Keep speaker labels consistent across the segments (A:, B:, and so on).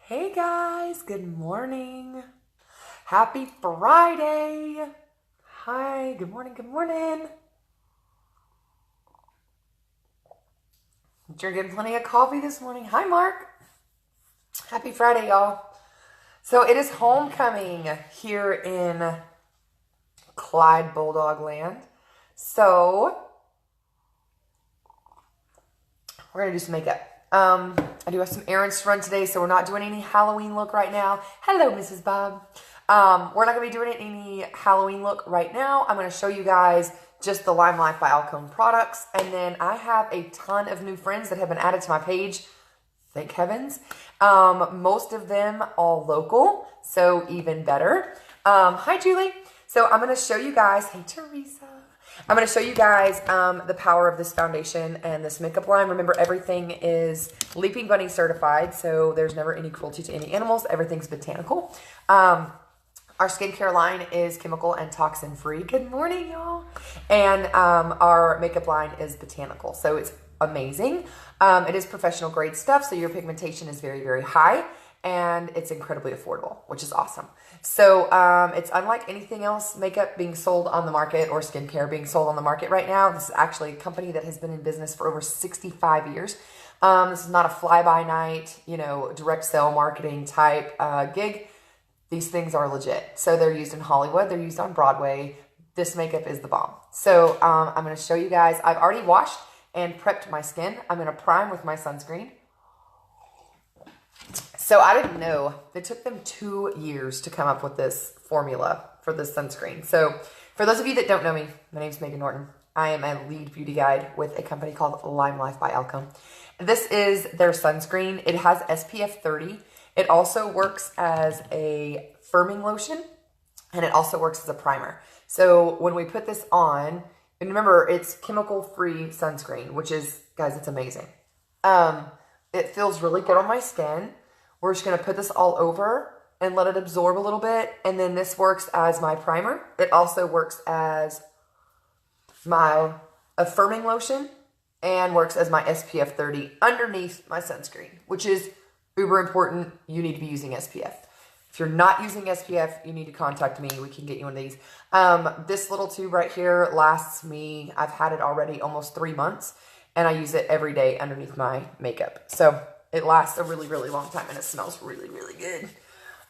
A: Hey guys, good morning. Happy Friday. Hi, good morning, good morning. Drinking plenty of coffee this morning. Hi, Mark. Happy Friday, y'all. So it is homecoming here in Clyde Bulldog Land. So we're gonna do some makeup. I do have some errands to run today, so we're not doing any Halloween look right now. Hello, Mrs. Bob. We're not gonna be doing any Halloween look right now. I'm gonna show you guys just the Limelife by Alcone products, and then I have a ton of new friends that have been added to my page. Thank heavens. Most of them all local, so even better. Hi, Julie. So I'm gonna show you guys. Hey, Teresa. I'm going to show you guys the power of this foundation and this makeup line. Remember, everything is Leaping Bunny certified, so there's never any cruelty to any animals. Everything's botanical. Our skincare line is chemical and toxin free. Good morning, y'all. And our makeup line is botanical, so it's amazing. It is professional grade stuff, so your pigmentation is very, very high. And it's incredibly affordable, which is awesome. So it's unlike anything else makeup being sold on the market or skincare being sold on the market right now. This is actually a company that has been in business for over 65 years. This is not a fly-by-night, direct sale marketing type gig. These things are legit. So they're used in Hollywood. They're used on Broadway. This makeup is the bomb. So I'm going to show you guys. I've already washed and prepped my skin. I'm going to prime with my sunscreen. So I didn't know. It took them 2 years to come up with this formula for this sunscreen. So for those of you that don't know me, my name is Megan Norton. I am a lead beauty guide with a company called Limelife by Alcone. This is their sunscreen. It has SPF 30. It also works as a firming lotion, and it also works as a primer. So when we put this on, and remember, it's chemical-free sunscreen, which is, guys, it's amazing. It feels really good on my skin. We're just going to put this all over and let it absorb a little bit. And then this works as my primer. It also works as my affirming lotion and works as my SPF 30 underneath my sunscreen, which is uber important. You need to be using SPF. If you're not using SPF, you need to contact me. We can get you one of these. This little tube right here lasts me, I've had it already almost 3 months, and I use it every day underneath my makeup. So it lasts a really, really long time, and it smells really, really good.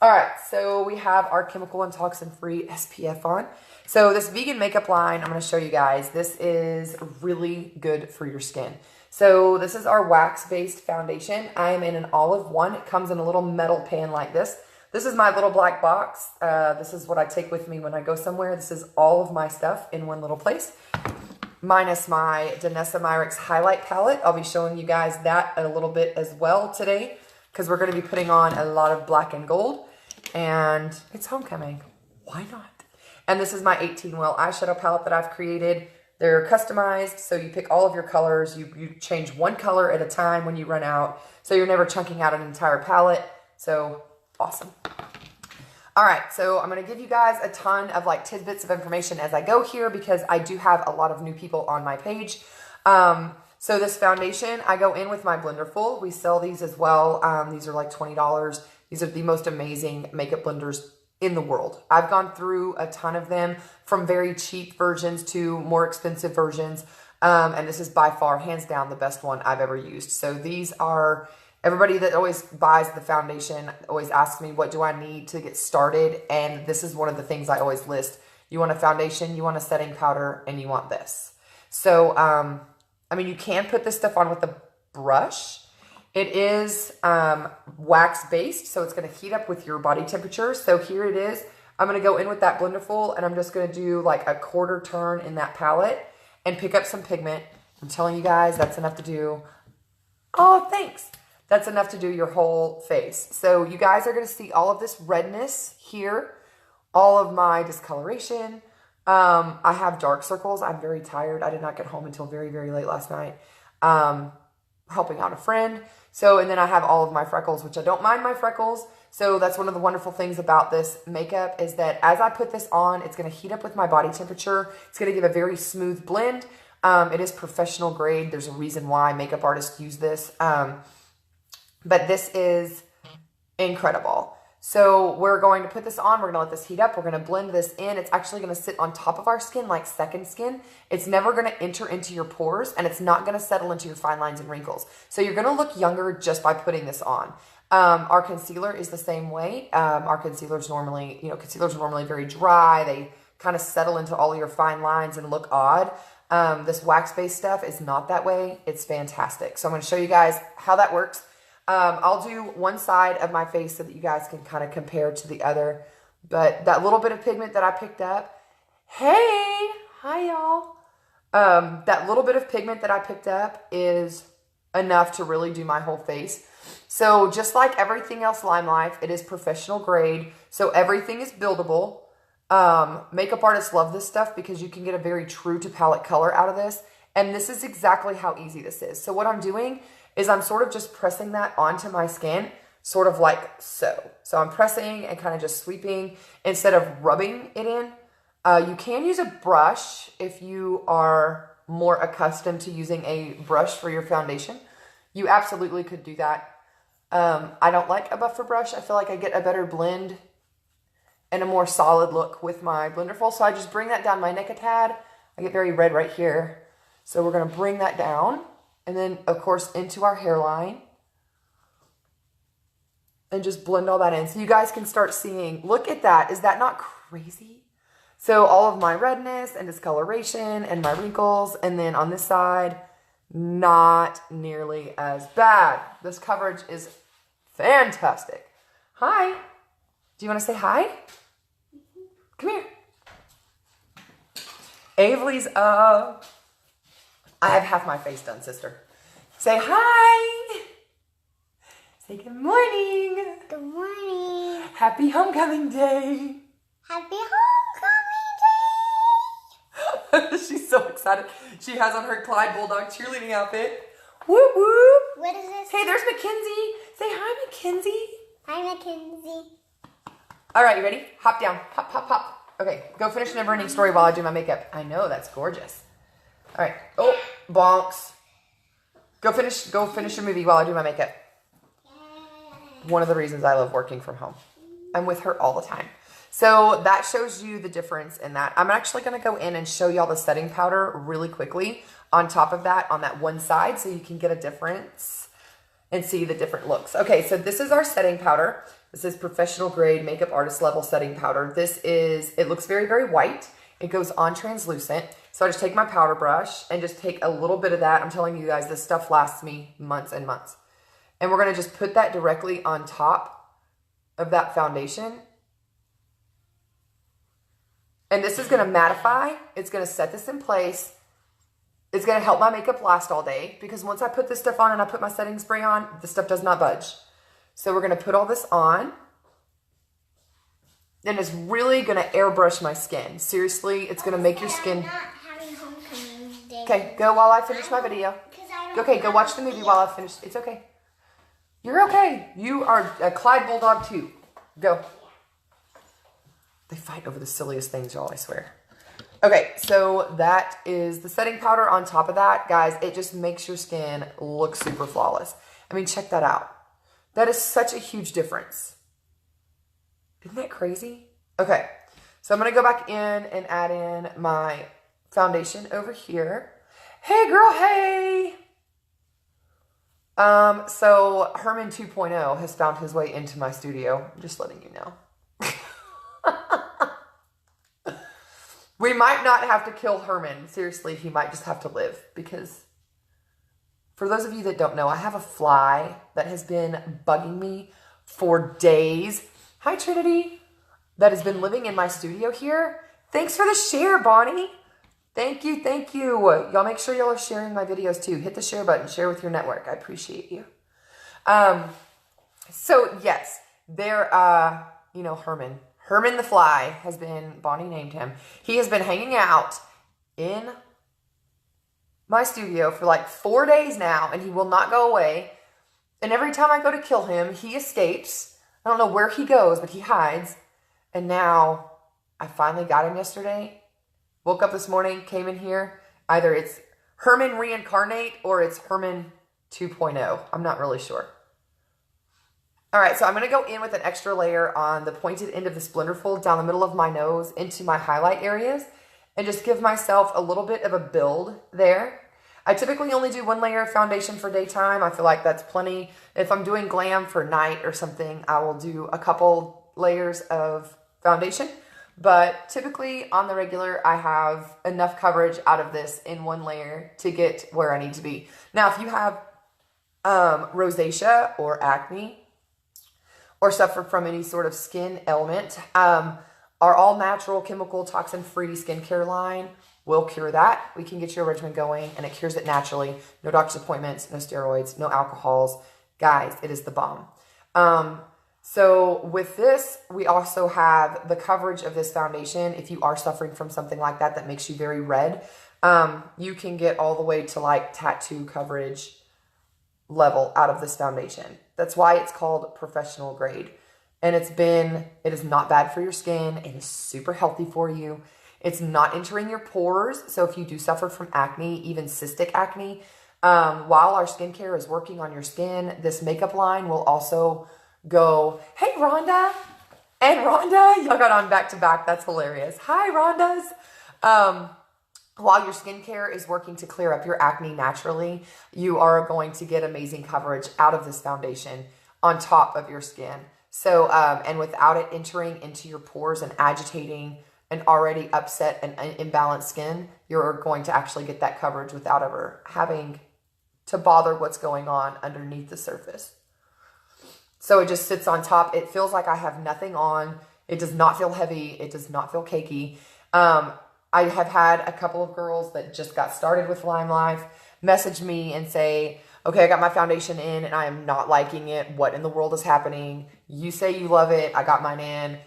A: All right, so we have our chemical and toxin-free SPF on. So this vegan makeup line, I'm going to show you guys. This is really good for your skin. So this is our wax-based foundation. I am in an olive one. It comes in a little metal pan like this. This is my little black box. This is what I take with me when I go somewhere. This is all of my stuff in one little place, minus my Danessa Myricks highlight palette. I'll be showing you guys that a little bit as well today, because we're going to be putting on a lot of black and gold, and it's homecoming. Why not? And this is my 18 well eyeshadow palette that I've created. They're customized, so you pick all of your colors. You change one color at a time when you run out, so you're never chunking out an entire palette. So awesome. All right, so I'm going to give you guys a ton of tidbits of information as I go here, because I do have a lot of new people on my page. So this foundation, I go in with my blender full. We sell these as well. These are like $20. These are the most amazing makeup blenders in the world. I've gone through a ton of them, from very cheap versions to more expensive versions. And this is by far, hands down, the best one I've ever used. So these are... Everybody that always buys the foundation always asks me, what do I need to get started? And this is one of the things I always list. You want a foundation, you want a setting powder, and you want this. So, I mean, you can put this stuff on with a brush. It is wax-based, so it's going to heat up with your body temperature. So here it is. I'm going to go in with that blender full, and I'm just going to do like a quarter turn in that palette and pick up some pigment. I'm telling you guys, that's enough to do. Oh, thanks. That's enough to do your whole face. So you guys are going to see all of this redness here, all of my discoloration. I have dark circles. I'm very tired. I did not get home until very, very late last night, helping out a friend. So, and then I have all of my freckles, which I don't mind my freckles. So that's one of the wonderful things about this makeup, is that as I put this on, it's going to heat up with my body temperature. It's going to give a very smooth blend. It is professional grade. There's a reason why makeup artists use this. But this is incredible. So we're going to put this on. We're going to let this heat up. We're going to blend this in. It's actually going to sit on top of our skin like second skin. It's never going to enter into your pores, and it's not going to settle into your fine lines and wrinkles. So you're going to look younger just by putting this on. Our concealer is the same way. Our concealer's normally, concealers are normally very dry. They kind of settle into all your fine lines and look odd. This wax-based stuff is not that way. It's fantastic. So I'm going to show you guys how that works. I'll do one side of my face so that you guys can kind of compare to the other. But that little bit of pigment that I picked up, hey, hi y'all. That little bit of pigment that I picked up is enough to really do my whole face. So just like everything else Limelife, it is professional grade. So everything is buildable. Makeup artists love this stuff because you can get a very true to palette color out of this. And this is exactly how easy this is. So what I'm doing is I'm sort of just pressing that onto my skin, sort of like so. So I'm pressing and kind of just sweeping instead of rubbing it in. You can use a brush if you are more accustomed to using a brush for your foundation. You absolutely could do that. I don't like a buffer brush. I feel like I get a better blend and a more solid look with my Blenderful. So I just bring that down my neck a tad. I get very red right here. So we're going to bring that down. And then, of course, into our hairline. And just blend all that in. So you guys can start seeing, look at that. Is that not crazy? So all of my redness and discoloration and my wrinkles. And then on this side, not nearly as bad. This coverage is fantastic. Hi. Do you want to say hi? Come here. Avery's up. I have half my face done, sister. Say hi. Say good morning.
B: Good morning.
A: Happy homecoming day.
B: Happy homecoming day.
A: She's so excited. She has on her Clyde Bulldog cheerleading outfit. Whoop whoop.
B: What is this?
A: Hey, there's Mackenzie. Say hi, Mackenzie.
B: Hi, Mackenzie.
A: All right, you ready? Hop down. Hop, hop, hop. Okay, go finish the never-ending story while I do my makeup. I know, that's gorgeous. All right. Oh, bonks. Go finish your movie while I do my makeup. One of the reasons I love working from home. I'm with her all the time. So that shows you the difference in that. I'm actually going to go in and show y'all the setting powder really quickly on top of that on that one side so you can get a difference and see the different looks. Okay, so this is our setting powder. This is professional grade makeup artist level setting powder. It looks very, very white. It goes on translucent. So I just take my powder brush and just take a little bit of that. I'm telling you guys, this stuff lasts me months and months. And we're going to just put that directly on top of that foundation. And this is going to mattify. It's going to set this in place. It's going to help my makeup last all day because once I put this stuff on and I put my setting spray on, the stuff does not budge. So we're going to put all this on. And it's really going to airbrush my skin. Seriously, it's going to make your skin...
B: I'm not having homecoming day.
A: Okay, go while I finish my video. Okay, go watch the movie while I finish. It's okay. You're okay. You are a Clyde Bulldog too. Go. They fight over the silliest things, y'all, I swear. Okay, so that is the setting powder on top of that. Guys, it just makes your skin look super flawless. I mean, check that out. That is such a huge difference. Isn't that crazy? Okay, so I'm going to go back in and add in my foundation over here. Hey, girl, hey! So Herman 2.0 has found his way into my studio. I'm just letting you know. We might not have to kill Herman. Seriously, he might just have to live because for those of you that don't know, I have a fly that has been bugging me for days. Hi, Trinity. That has been living in my studio here. Thanks for the share, Bonnie. Thank you, thank you. Y'all make sure y'all are sharing my videos too. Hit the share button, share with your network. I appreciate you. So yes, there, Herman. Herman the Fly has been, Bonnie named him. He has been hanging out in my studio for like 4 days now, and he will not go away. And every time I go to kill him, he escapes. I don't know where he goes, but he hides. And now I finally got him yesterday. Woke up this morning, came in here. Either it's Herman Reincarnate or it's Herman 2.0. I'm not really sure. All right, so I'm going to go in with an extra layer on the pointed end of the Splendor Fold down the middle of my nose into my highlight areas and just give myself a little bit of a build there. I typically only do one layer of foundation for daytime. I feel like that's plenty. If I'm doing glam for night or something, I will do a couple layers of foundation. But typically on the regular, I have enough coverage out of this in one layer to get where I need to be. Now, if you have rosacea or acne or suffer from any sort of skin ailment, our all natural chemical toxin free skincare line will cure that. We can get your regimen going and it cures it naturally. No doctor's appointments, no steroids, no alcohols. Guys, it is the bomb. So with this, we also have the coverage of this foundation. If you are suffering from something like that, that makes you very red, you can get all the way to like tattoo coverage level out of this foundation. That's why it's called professional grade. And it is not bad for your skin. It is super healthy for you. It's not entering your pores. So if you do suffer from acne, even cystic acne, while our skincare is working on your skin, this makeup line will also go, hey, Rhonda. And Rhonda, y'all got on back to back. That's hilarious. Hi, Rhondas. While your skincare is working to clear up your acne naturally, you are going to get amazing coverage out of this foundation on top of your skin. So, and without it entering into your pores and agitating an already upset and imbalanced skin, you're going to actually get that coverage without ever having to bother what's going on underneath the surface. So it just sits on top. It feels like I have nothing on. It does not feel heavy. It does not feel cakey. I have had a couple of girls that just got started with Limelife message me and say, okay, I got my foundation in and I am not liking it. What in the world is happening? You say you love it. I got mine in.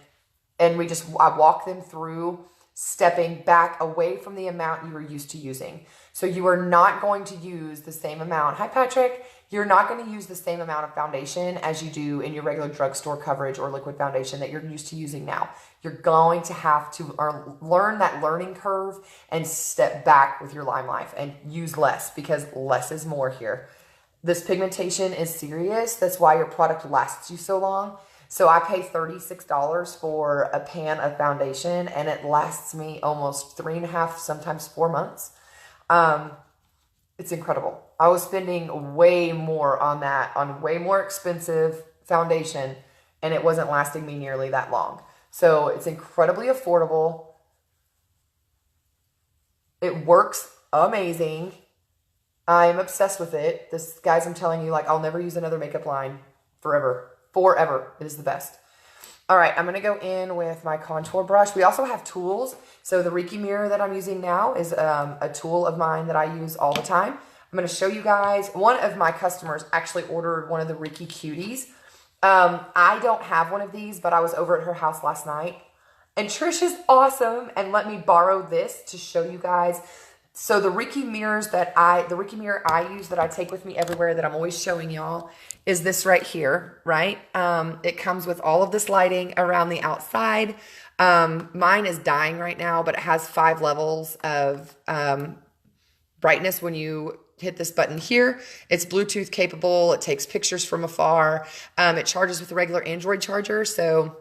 A: And I walk them through stepping back away from the amount you were used to using. So you are not going to use the same amount. Hi, Patrick. You're not going to use the same amount of foundation as you do in your regular drugstore coverage or liquid foundation that you're used to using now. You're going to have to learn that learning curve and step back with your Limelife and use less because less is more here. This pigmentation is serious. That's why your product lasts you so long. So I pay $36 for a pan of foundation and it lasts me almost 3.5, sometimes 4 months. It's incredible. I was spending way more on that, on way more expensive foundation, and it wasn't lasting me nearly that long. So it's incredibly affordable. It works amazing. I'm obsessed with it. This, guys, I'm telling you, like, I'll never use another makeup line forever. Forever. It is the best. All right, I'm going to go in with my contour brush. We also have tools. So the Reiki mirror that I'm using now is a tool of mine that I use all the time. I'm going to show you guys. One of my customers actually ordered one of the Reiki Cuties. I don't have one of these, but I was over at her house last night. And Trish is awesome and let me borrow this to show you guys. So the Reiki mirror I use that I take with me everywhere that I'm always showing y'all is this right here, right? It comes with all of this lighting around the outside. Mine is dying right now, but it has 5 levels of brightness when you hit this button here. It's Bluetooth capable. It takes pictures from afar. It charges with a regular Android charger. So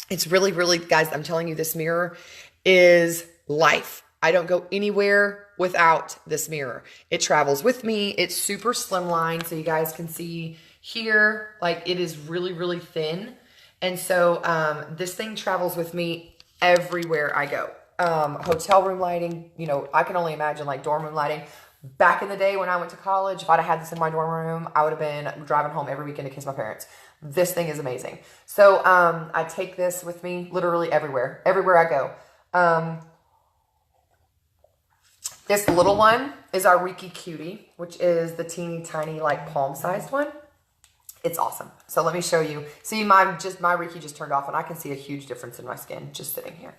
A: it's really, really, guys, I'm telling you, this mirror is life. I don't go anywhere without this mirror. It travels with me. It's super slimline, so you guys can see here, like it is really, really thin. And so this thing travels with me everywhere I go. Hotel room lighting, you know, I can only imagine like dorm room lighting. Back in the day when I went to college, if I'd have had this in my dorm room, I would have been driving home every weekend to kiss my parents. This thing is amazing. So I take this with me literally everywhere I go. This little one is our Reiki Cutie, which is the teeny tiny like palm-sized one. It's awesome. So let me show you. See, my Reiki just turned off and I can see a huge difference in my skin just sitting here.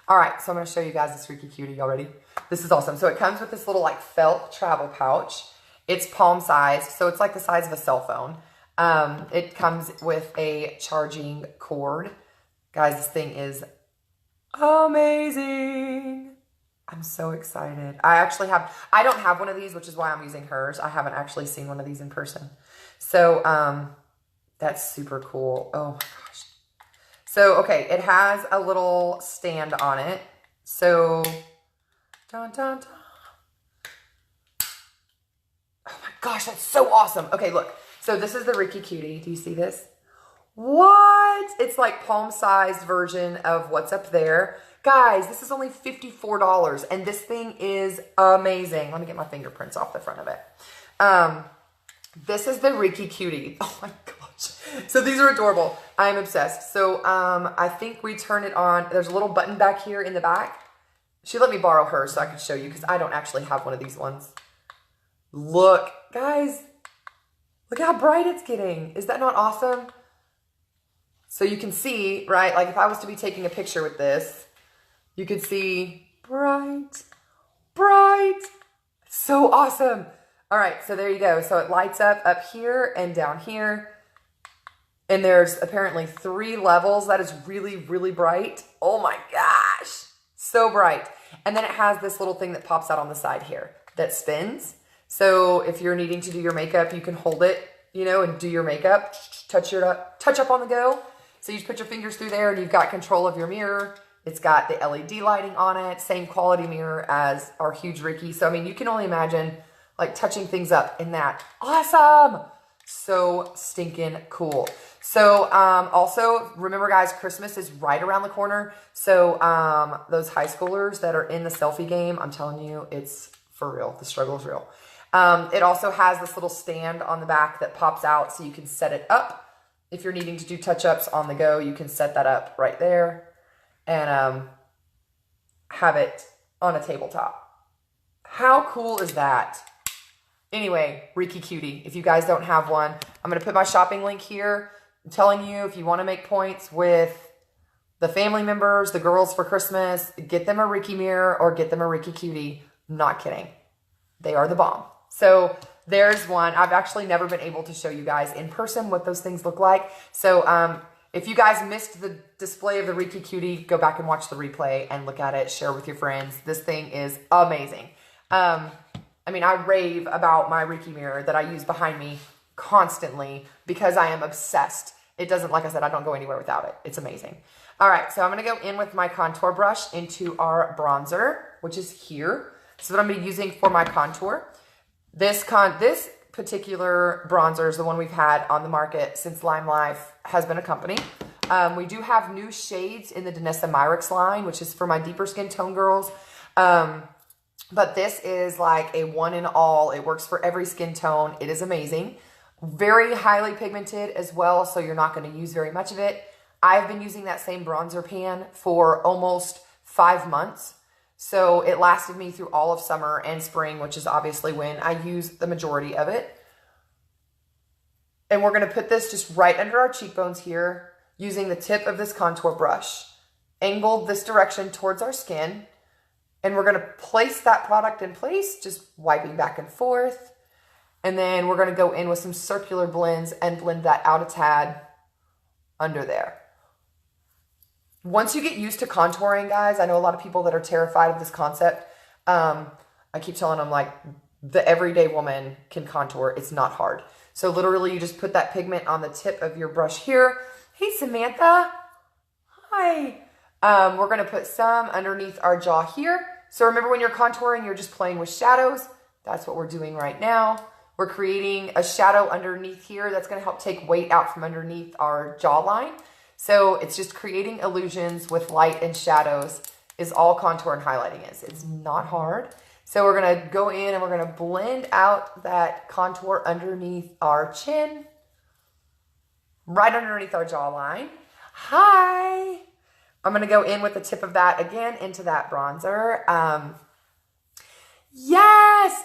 A: All right, so I'm going to show you guys this Reiki Cutie. Y'all ready? This is awesome. So it comes with this little like felt travel pouch. It's palm-sized, so it's like the size of a cell phone. It comes with a charging cord. Guys, this thing is amazing. I'm so excited. I don't have one of these, which is why I'm using hers. I haven't actually seen one of these in person. So That's super cool. Oh my gosh. So, okay, it has a little stand on it. So, dun, dun, dun. Oh my gosh, that's so awesome. Okay, look. So this is the Ricky Cutie. Do you see this? What? It's like palm-sized version of what's up there. Guys, this is only $54, and this thing is amazing. Let me get my fingerprints off the front of it. This is the Ricky Cutie. Oh my gosh. So these are adorable. I'm obsessed. So I think we turn it on. There's a little button back here in the back. She let me borrow hers so I could show you because I don't actually have one of these ones. Look, guys. Look how bright it's getting. Is that not awesome? So you can see, right, like if I was to be taking a picture with this, you could see bright, bright. So awesome. All right, so there you go. So it lights up here and down here. And there's apparently 3 levels. That is really, really bright. Oh my gosh. So bright. And then it has this little thing that pops out on the side here that spins. So if you're needing to do your makeup, you can hold it, you know, and do your makeup, touch up on the go. So you just put your fingers through there and you've got control of your mirror. It's got the LED lighting on it, same quality mirror as our huge Ricky. So, I mean, you can only imagine like touching things up in that. Awesome. So stinking cool. So, also remember guys, Christmas is right around the corner. So, those high schoolers that are in the selfie game, I'm telling you, it's for real. The struggle is real. It also has this little stand on the back that pops out so you can set it up. If you're needing to do touch-ups on the go, you can set that up right there and have it on a tabletop. How cool is that? Anyway, Ricky Cutie, if you guys don't have one, I'm going to put my shopping link here. I'm telling you, if you want to make points with the family members, the girls for Christmas, get them a Ricky mirror or get them a Ricky Cutie. Not kidding. They are the bomb. So there's one. I've actually never been able to show you guys in person what those things look like. So if you guys missed the display of the Ricky Cutie, go back and watch the replay and look at it, share with your friends. This thing is amazing. I mean, I rave about my Ricky mirror that I use behind me constantly because I am obsessed. It doesn't, like I said, I don't go anywhere without it. It's amazing. All right, so I'm going to go in with my contour brush into our bronzer, which is here. So what I'm going to be using for my contour. This particular bronzer is the one we've had on the market since Limelife has been a company. We do have new shades in the Danessa Myrix line, which is for my deeper skin tone girls. But this is like a one in all. It works for every skin tone. It is amazing. Very highly pigmented as well, so you're not going to use very much of it. I've been using that same bronzer pan for almost 5 months. So it lasted me through all of summer and spring, which is obviously when I use the majority of it. And we're going to put this just right under our cheekbones here using the tip of this contour brush, angled this direction towards our skin. And we're going to place that product in place, just wiping back and forth. And then we're going to go in with some circular blends and blend that out a tad under there. Once you get used to contouring, guys, I know a lot of people that are terrified of this concept. I keep telling them, like, the everyday woman can contour. It's not hard. So literally, you just put that pigment on the tip of your brush here. Hey, Samantha. Hi. We're going to put some underneath our jaw here. So remember, when you're contouring, you're just playing with shadows. That's what we're doing right now. We're creating a shadow underneath here that's going to help take weight out from underneath our jawline. So it's just creating illusions with light and shadows is all contour and highlighting is. It's not hard. So we're going to go in and we're going to blend out that contour underneath our chin, right underneath our jawline. Hi. I'm going to go in with the tip of that again into that bronzer. Yes,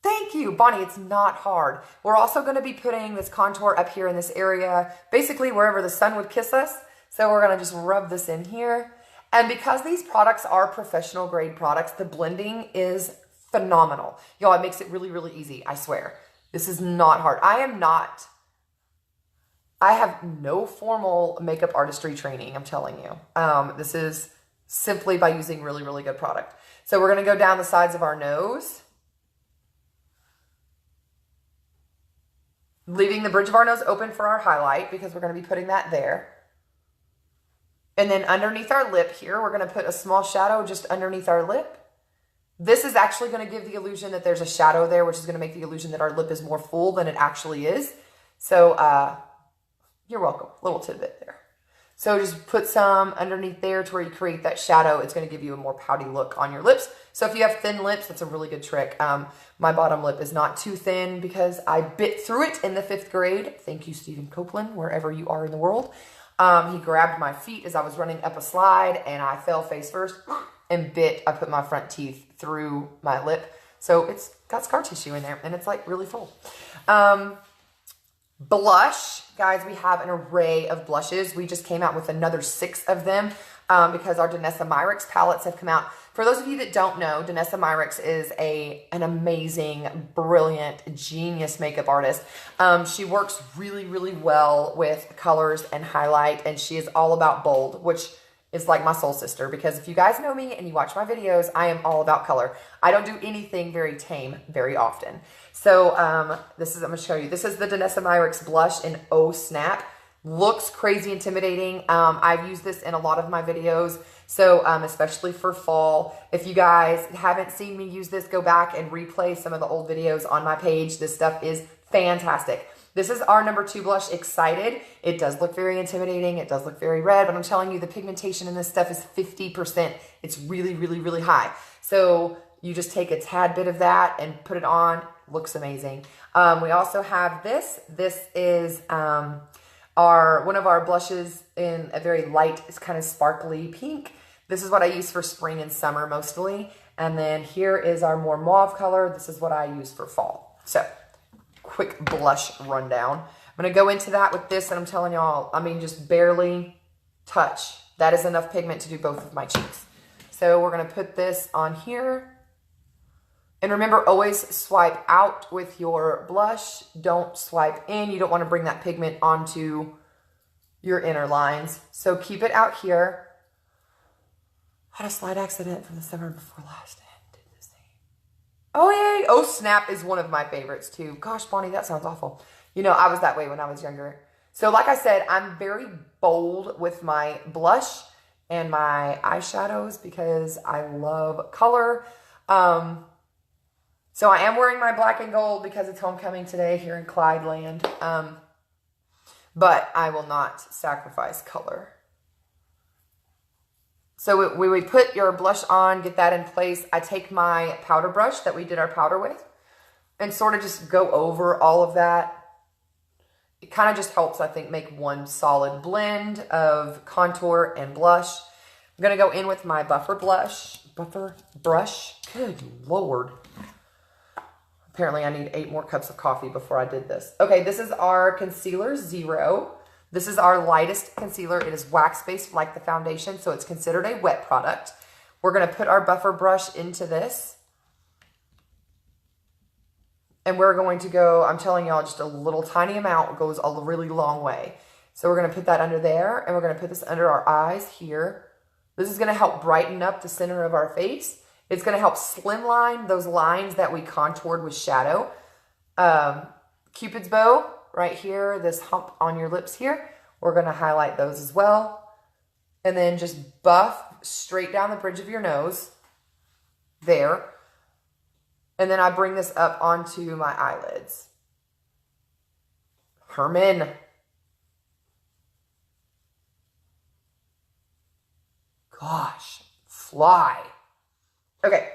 A: thank you, Bonnie. It's not hard. We're also going to be putting this contour up here in this area, basically wherever the sun would kiss us. So we're going to just rub this in here. And because these products are professional grade products, the blending is phenomenal. Y'all, it makes it really, really easy. I swear. This is not hard. I have no formal makeup artistry training, I'm telling you. This is simply by using really, really good product. So we're going to go down the sides of our nose. Leaving the bridge of our nose open for our highlight because we're going to be putting that there. And then underneath our lip here, we're going to put a small shadow just underneath our lip. This is actually going to give the illusion that there's a shadow there, which is going to make the illusion that our lip is more full than it actually is. So you're welcome. Little tidbit there. So just put some underneath there to where you create that shadow. It's going to give you a more pouty look on your lips. So if you have thin lips, that's a really good trick. My bottom lip is not too thin because I bit through it in the 5th grade. Thank you, Stephen Copeland, wherever you are in the world. He grabbed my feet as I was running up a slide and I fell face first and I put my front teeth through my lip. So it's got scar tissue in there and it's like really full. Blush, guys, we have an array of blushes. We just came out with another 6 of them because our Danessa Myricks palettes have come out. For those of you that don't know, Danessa Myricks is an amazing, brilliant, genius makeup artist. She works really, really well with colors and highlight, and she is all about bold, which is like my soul sister, because if you guys know me and you watch my videos, I am all about color. I don't do anything very tame very often. So I'm going to show you. This is the Danessa Myricks blush in Oh Snap. Looks crazy intimidating. I've used this in a lot of my videos, so especially for fall. If you guys haven't seen me use this, go back and replay some of the old videos on my page. This stuff is fantastic. This is our number 2 blush, Excited. It does look very intimidating. It does look very red, but I'm telling you, the pigmentation in this stuff is 50%. It's really, really, really high. So you just take a tad bit of that and put it on. Looks amazing. We also have this. This is one of our blushes in a very light, it's kind of sparkly pink. This is what I use for spring and summer mostly. And then here is our more mauve color. This is what I use for fall. So quick blush rundown. I'm going to go into that with this, and I'm telling y'all, I mean, just barely touch. That is enough pigment to do both of my cheeks. So we're going to put this on here. And remember, always swipe out with your blush. Don't swipe in. You don't want to bring that pigment onto your inner lines. So keep it out here. Had a slight accident from the summer before last. Oh, yay. Oh, Snap is one of my favorites, too. Gosh, Bonnie, that sounds awful. You know, I was that way when I was younger. So, like I said, I'm very bold with my blush and my eyeshadows because I love color. So, I am wearing my black and gold because it's homecoming today here in Clyde land. But I will not sacrifice color. So when we put your blush on, get that in place, I take my powder brush that we did our powder with and sort of just go over all of that. It kind of just helps, I think, make one solid blend of contour and blush. I'm going to go in with my buffer brush. Good Lord. Apparently I need 8 more cups of coffee before I did this. Okay, this is our Concealer Zero. This is our lightest concealer. It is wax-based like the foundation, so it's considered a wet product. We're going to put our buffer brush into this. And we're going to go, I'm telling y'all, just a little tiny amount goes a really long way. So we're going to put that under there, and we're going to put this under our eyes here. This is going to help brighten up the center of our face. It's going to help slimline those lines that we contoured with shadow. Cupid's bow. Right here, this hump on your lips here, we're going to highlight those as well. And then just buff straight down the bridge of your nose. There. And then I bring this up onto my eyelids. Herman. Gosh. Fly. Okay.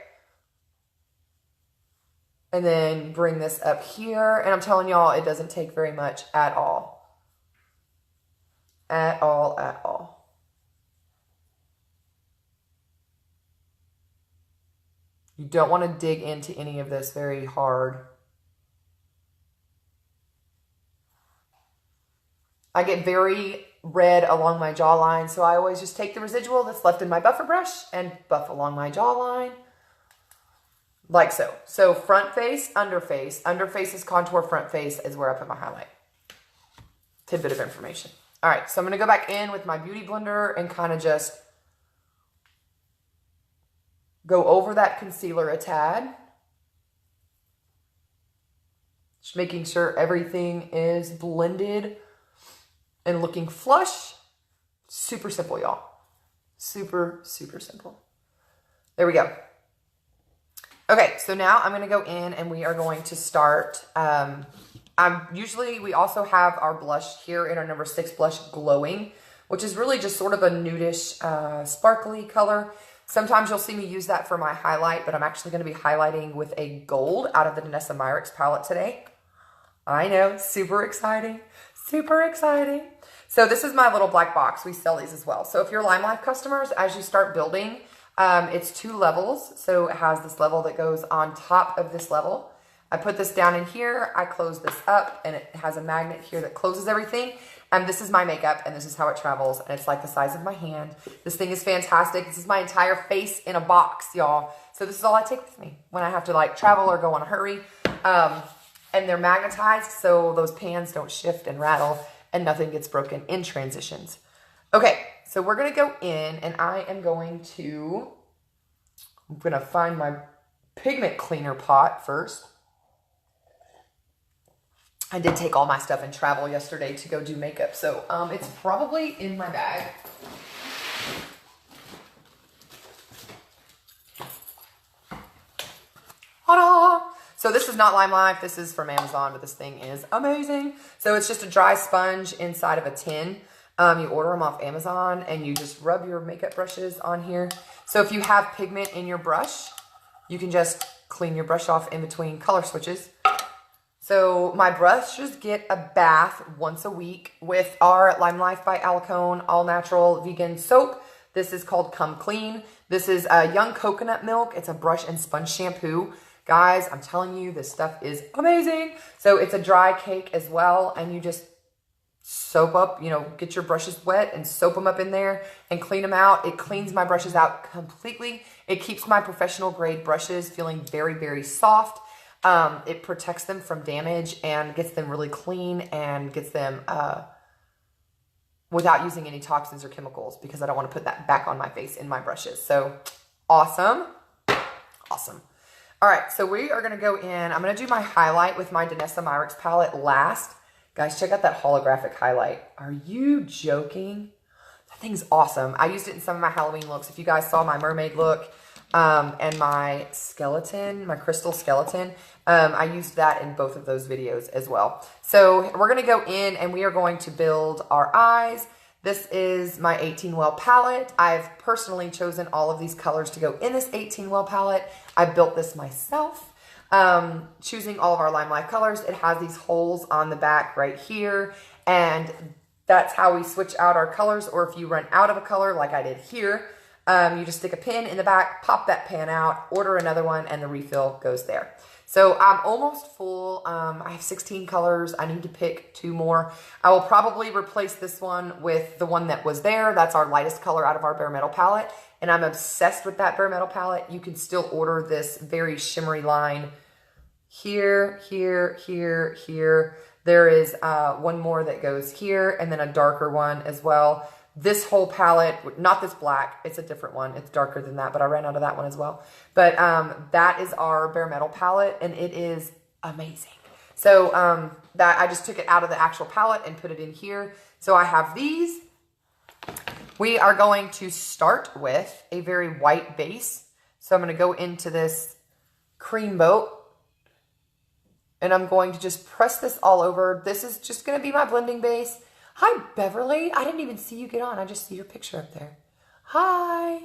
A: And then bring this up here. And I'm telling y'all, it doesn't take very much at all. At all, at all. You don't want to dig into any of this very hard. I get very red along my jawline, so I always just take the residual that's left in my buffer brush and buff along my jawline. Like so. So front face, under face. Under face is contour, front face is where I put my highlight. Tidbit of information. All right, so I'm going to go back in with my Beauty Blender and kind of just go over that concealer a tad. Just making sure everything is blended and looking flush. Super simple, y'all. Super, super simple. There we go. Okay, so now I'm going to go in and we are going to start. We also have our blush here in our number 6 blush, Glowing, which is really just sort of a nudish, sparkly color. Sometimes you'll see me use that for my highlight, but I'm actually going to be highlighting with a gold out of the Danessa Myricks palette today. I know, super exciting, super exciting. So this is my little black box. We sell these as well. So if you're Limelife customers, as you start building, it's 2 levels. So it has this level that goes on top of this level. I put this down in here. I close this up and it has a magnet here that closes everything. And this is my makeup and this is how it travels. And it's like the size of my hand. This thing is fantastic. This is my entire face in a box, y'all. So this is all I take with me when I have to like travel or go on a hurry. And they're magnetized so those pans don't shift and rattle and nothing gets broken in transitions. Okay, so we're gonna go in and I'm gonna find my pigment cleaner pot first. I did take all my stuff and travel yesterday to go do makeup, so it's probably in my bag. Ta-da! So this is not Limelife, this is from Amazon, but this thing is amazing. So it's just a dry sponge inside of a tin. You order them off Amazon and you just rub your makeup brushes on here. So if you have pigment in your brush, you can just clean your brush off in between color switches. So my brushes get a bath once a week with our Limelife by Alcone all natural vegan soap. This is called Come Clean. This is a young coconut milk. It's a brush and sponge shampoo. Guys, I'm telling you, this stuff is amazing. So it's a dry cake as well. And you just soap up, get your brushes wet and soap them up in there and clean them out. It cleans my brushes out completely. It keeps my professional grade brushes feeling very, very soft. It protects them from damage and gets them really clean and gets them without using any toxins or chemicals because I don't want to put that back on my face in my brushes. So awesome. Awesome. All right, so we are going to go in. I'm going to do my highlight with my Danessa Myricks palette last. Guys, check out that holographic highlight. Are you joking? That thing's awesome. I used it in some of my Halloween looks. If you guys saw my mermaid look and my skeleton, my crystal skeleton, I used that in both of those videos as well. So we're going to go in and we are going to build our eyes. This is my 18 well palette. I've personally chosen all of these colors to go in this 18 well palette. I built this myself, choosing all of our Limelife colors. It has these holes on the back right here, and that's how we switch out our colors. Or if you run out of a color like I did here, you just stick a pin in the back, pop that pan out, order another one, and the refill goes there. So I'm almost full. I have 16 colors. I need to pick 2 more. I will probably replace this one with the one that was there. That's our lightest color out of our Bare Metal palette. And I'm obsessed with that Bare Metal palette. You can still order this very shimmery line here, here, here, here. There is one more that goes here and then a darker one as well. This whole palette, not this black, it's a different one. It's darker than that, but I ran out of that one as well. But that is our Bare Metal palette, and it is amazing. So that I just took it out of the actual palette and put it in here. So I have these. We are going to start with a very white base. So I'm going to go into this cream boat, and I'm going to just press this all over. This is just going to be my blending base. Hi, Beverly. I didn't even see you get on. I just see your picture up there. Hi.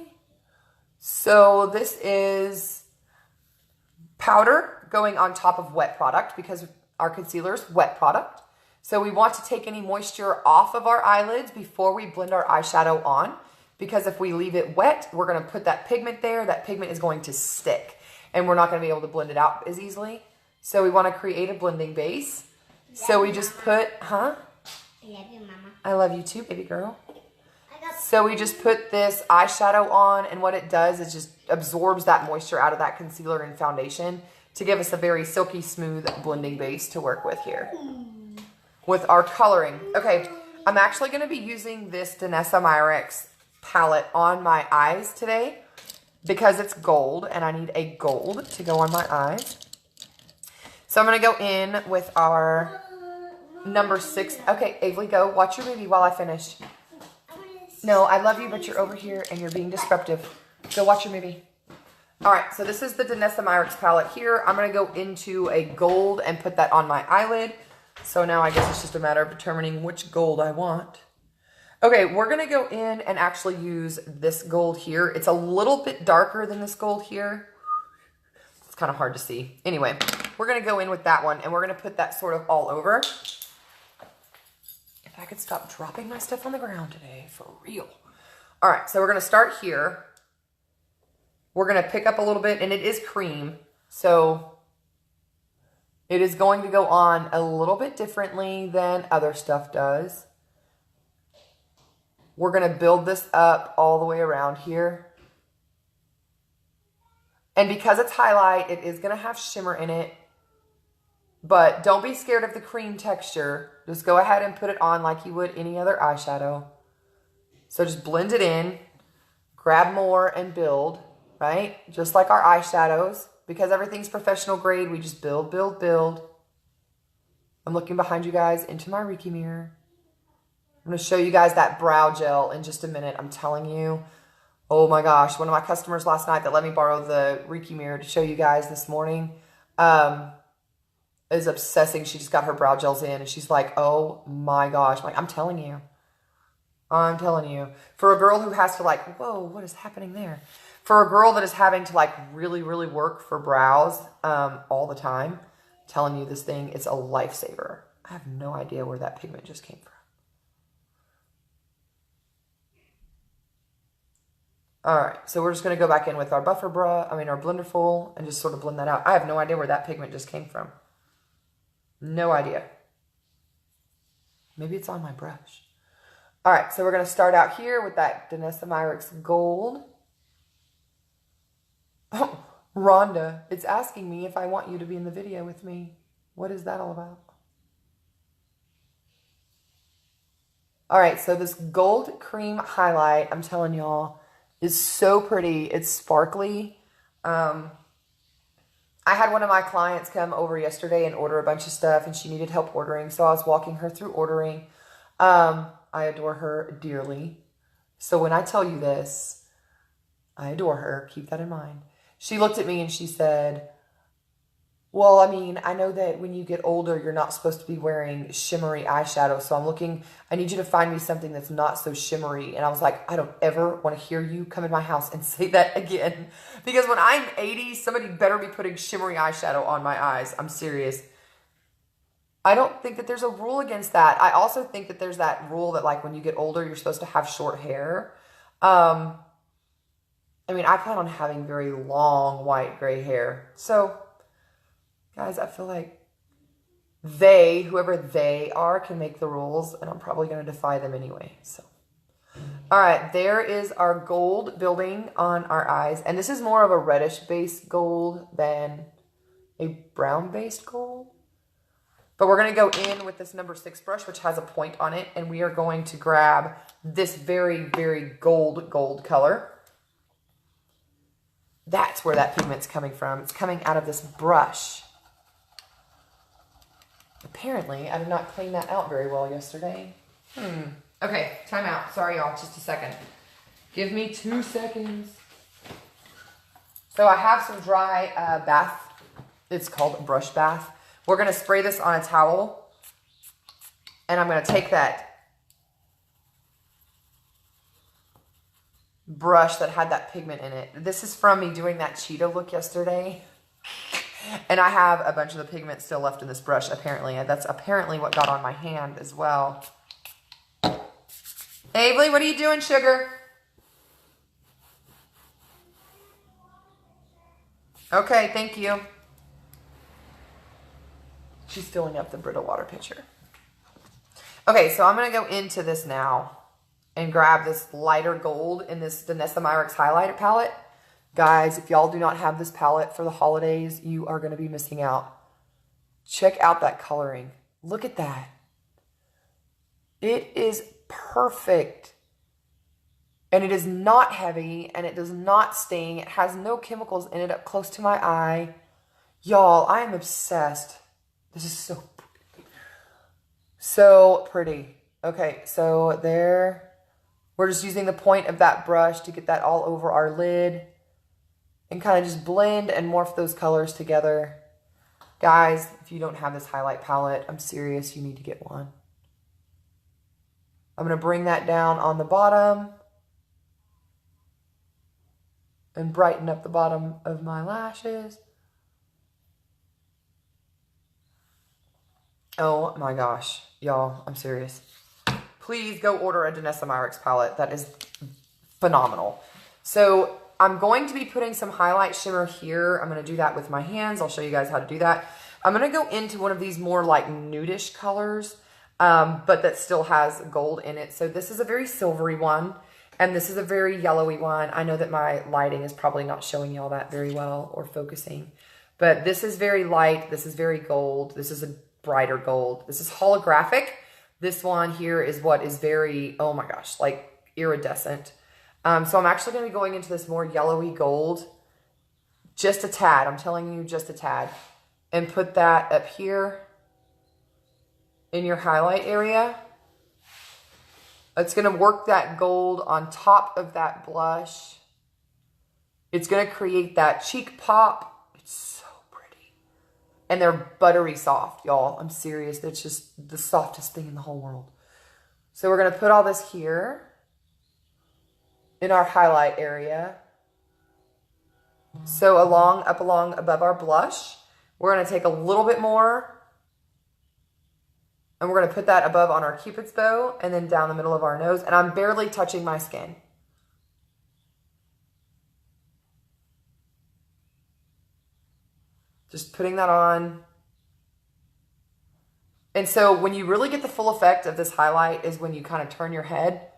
A: So this is powder going on top of wet product because our concealer is wet product. So we want to take any moisture off of our eyelids before we blend our eyeshadow on, because if we leave it wet, we're going to put that pigment there. That pigment is going to stick and we're not going to be able to blend it out as easily. So we want to create a blending base. So we just put, huh?
B: I love you, Mama.
A: I love you too, baby girl. So we just put this eyeshadow on, and what it does is just absorbs that moisture out of that concealer and foundation to give us a very silky smooth blending base to work with here with our coloring. Okay, I'm actually going to be using this Danessa Myricks palette on my eyes today because it's gold and I need a gold to go on my eyes. So I'm going to go in with our number 6. Okay, Avery, go. Watch your movie while I finish. No, I love you, but you're over here and you're being disruptive. Go watch your movie. All right, so this is the Danessa Myricks palette here. I'm going to go into a gold and put that on my eyelid. So now I guess it's just a matter of determining which gold I want. Okay, we're going to go in and actually use this gold here. It's a little bit darker than this gold here. It's kind of hard to see. Anyway, we're going to go in with that one, and we're going to put that sort of all over. If I could stop dropping my stuff on the ground today, for real. All right, so we're going to start here. We're going to pick up a little bit, and it is cream, so it is going to go on a little bit differently than other stuff does. We're going to build this up all the way around here. And because it's highlight, it is going to have shimmer in it. But don't be scared of the cream texture. Just go ahead and put it on like you would any other eyeshadow. So just blend it in, grab more and build, right? Just like our eyeshadows. Because everything's professional grade, we just build, build, build. I'm looking behind you guys into my Reiki mirror. I'm going to show you guys that brow gel in just a minute. I'm telling you. Oh my gosh. One of my customers last night that let me borrow the Reiki mirror to show you guys this morning is obsessing. She just got her brow gels in and she's like, oh my gosh. I'm like, I'm telling you. I'm telling you. For a girl who has to like, whoa, what is happening there? For a girl that is having to like really, really work for brows all the time, I'm telling you this thing, it's a lifesaver. I have no idea where that pigment just came from. All right, so we're just going to go back in with our our blender full, and just sort of blend that out. I have no idea where that pigment just came from. No idea. Maybe it's on my brush. All right, so we're going to start out here with that Danessa Myricks Gold. Oh, Rhonda, it's asking me if I want you to be in the video with me. What is that all about? All right, so this gold cream highlight, I'm telling y'all, is so pretty. It's sparkly. I had one of my clients come over yesterday and order a bunch of stuff, and she needed help ordering, so I was walking her through ordering. I adore her dearly. So when I tell you this, I adore her. Keep that in mind. She looked at me and she said, well, I mean, I know that when you get older, you're not supposed to be wearing shimmery eyeshadow. So I need you to find me something that's not so shimmery. And I was like, I don't ever want to hear you come in my house and say that again. Because when I'm 80, somebody better be putting shimmery eyeshadow on my eyes. I'm serious. I don't think that there's a rule against that. I also think that there's that rule that like when you get older, you're supposed to have short hair. I mean, I plan on having very long white gray hair. So guys, I feel like whoever they are, can make the rules, and I'm probably going to defy them anyway. So, all right, there is our gold building on our eyes. And this is more of a reddish-based gold than a brown-based gold. But we're going to go in with this number 6 brush, which has a point on it, and we are going to grab this very, very gold color. That's where that pigment's coming from. It's coming out of this brush. Apparently, I did not clean that out very well yesterday. Okay, time out. Sorry, y'all. Just a second. Give me 2 seconds. So I have some dry bath. It's called a brush bath. We're going to spray this on a towel. And I'm going to take that brush that had that pigment in it. This is from me doing that cheetah look yesterday. And I have a bunch of the pigment still left in this brush, apparently. That's apparently what got on my hand as well. Avery, what are you doing, sugar? Okay, thank you. She's filling up the Brita water pitcher. Okay, so I'm going to go into this now and grab this lighter gold in this Danessa Myricks highlighter palette. Guys, if y'all do not have this palette for the holidays, you are going to be missing out. Check out that coloring. Look at that. It is perfect. And it is not heavy, and it does not sting. It has no chemicals in it up close to my eye. Y'all, I am obsessed. This is so pretty. So pretty. Okay, so there, we're just using the point of that brush to get that all over our lid and kind of just blend and morph those colors together. Guys, if you don't have this highlight palette, I'm serious, you need to get one. I'm going to bring that down on the bottom and brighten up the bottom of my lashes. Oh my gosh, y'all, I'm serious. Please go order a Danessa Myricks palette. That is phenomenal. So I'm going to be putting some highlight shimmer here. I'm going to do that with my hands. I'll show you guys how to do that. I'm going to go into one of these more like nudish colors, but that still has gold in it. So this is a very silvery one, and this is a very yellowy one. I know that my lighting is probably not showing y'all that very well or focusing, but this is very light. This is very gold. This is a brighter gold. This is holographic. This one here is what is very, oh my gosh, like iridescent. So I'm actually going to be going into this more yellowy gold, just a tad. I'm telling you, just a tad. And put that up here in your highlight area. It's going to work that gold on top of that blush. It's going to create that cheek pop. It's so pretty. And they're buttery soft, y'all. I'm serious. It's just the softest thing in the whole world. So we're going to put all this here in our highlight area. So up along above our blush, we're going to take a little bit more and we're going to put that above on our Cupid's bow and then down the middle of our nose. And I'm barely touching my skin. Just putting that on. And so when you really get the full effect of this highlight is when you kind of turn your head.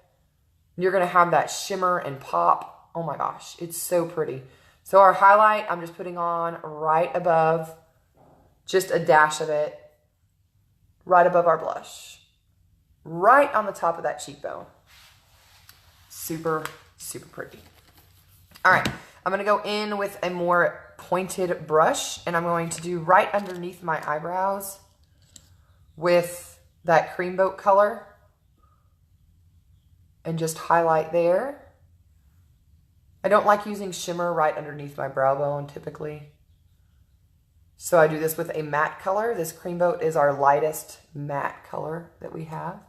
A: You're going to have that shimmer and pop. Oh my gosh, it's so pretty. So our highlight, I'm just putting on right above, just a dash of it, right above our blush, right on the top of that cheekbone. Super, super pretty. All right, I'm going to go in with a more pointed brush, and I'm going to do right underneath my eyebrows with that creamboat color and just highlight there. I don't like using shimmer right underneath my brow bone typically. So I do this with a matte color. This creamboat is our lightest matte color that we have.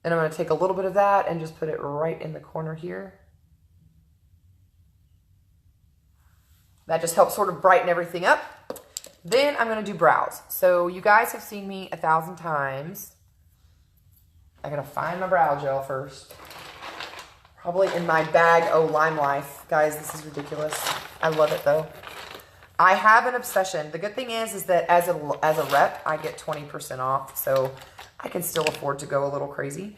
A: And I'm going to take a little bit of that and just put it right in the corner here. That just helps sort of brighten everything up. Then I'm going to do brows. So you guys have seen me 1,000 times. I gotta find my brow gel first. Probably in my bag. Oh, Limelife. Guys, this is ridiculous. I love it though. I have an obsession. The good thing is that as a rep, I get 20% off. So I can still afford to go a little crazy.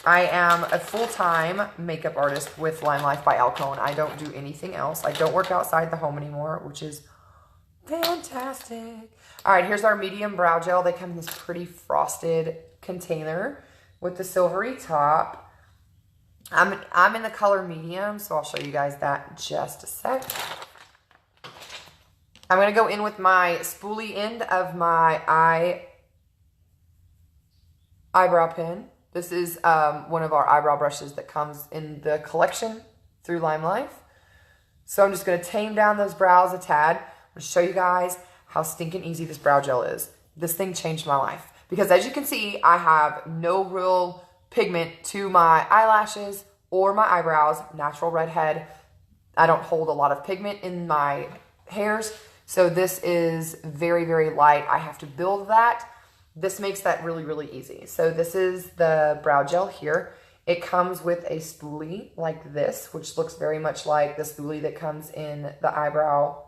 A: I am a full-time makeup artist with Limelife by Alcone. I don't do anything else. I don't work outside the home anymore, which is fantastic. All right, here's our medium brow gel. They come in this pretty frosted container with the silvery top. I'm in the color medium, so I'll show you guys that in just a sec. I'm going to go in with my spoolie end of my eyebrow pen. This is one of our eyebrow brushes that comes in the collection through Limelife. So I'm just going to tame down those brows a tad. I'm going to show you guys how stinking easy this brow gel is. This thing changed my life. Because as you can see, I have no real pigment to my eyelashes or my eyebrows. Natural redhead. I don't hold a lot of pigment in my hairs. So this is very, very light. I have to build that. This makes that really, really easy. So this is the brow gel here. It comes with a spoolie like this, which looks very much like the spoolie that comes in the eyebrow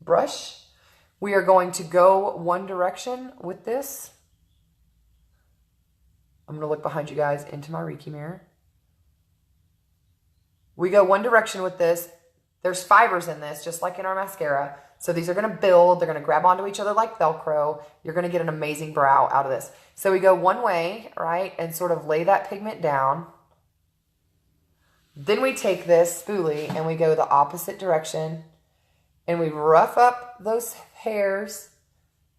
A: brush. We are going to go one direction with this. I'm going to look behind you guys into my Reiki mirror. We go one direction with this. There's fibers in this, just like in our mascara. So these are going to build. They're going to grab onto each other like Velcro. You're going to get an amazing brow out of this. So we go one way, right, and sort of lay that pigment down. Then we take this spoolie and we go the opposite direction and we rough up those hairs,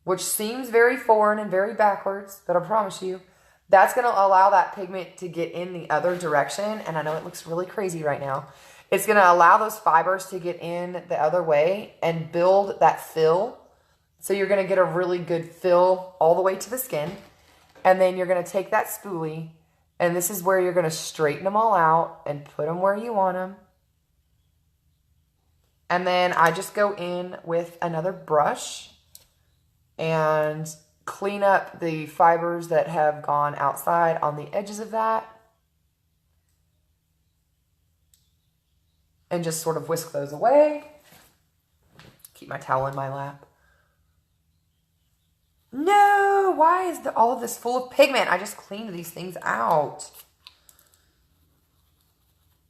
A: which seems very foreign and very backwards, but I promise you, that's going to allow that pigment to get in the other direction. And I know it looks really crazy right now. It's going to allow those fibers to get in the other way and build that fill. So you're going to get a really good fill all the way to the skin. And then you're going to take that spoolie, and this is where you're going to straighten them all out and put them where you want them. And then I just go in with another brush and clean up the fibers that have gone outside on the edges of that. And just sort of whisk those away. Keep my towel in my lap. No, why is all of this full of pigment? I just cleaned these things out.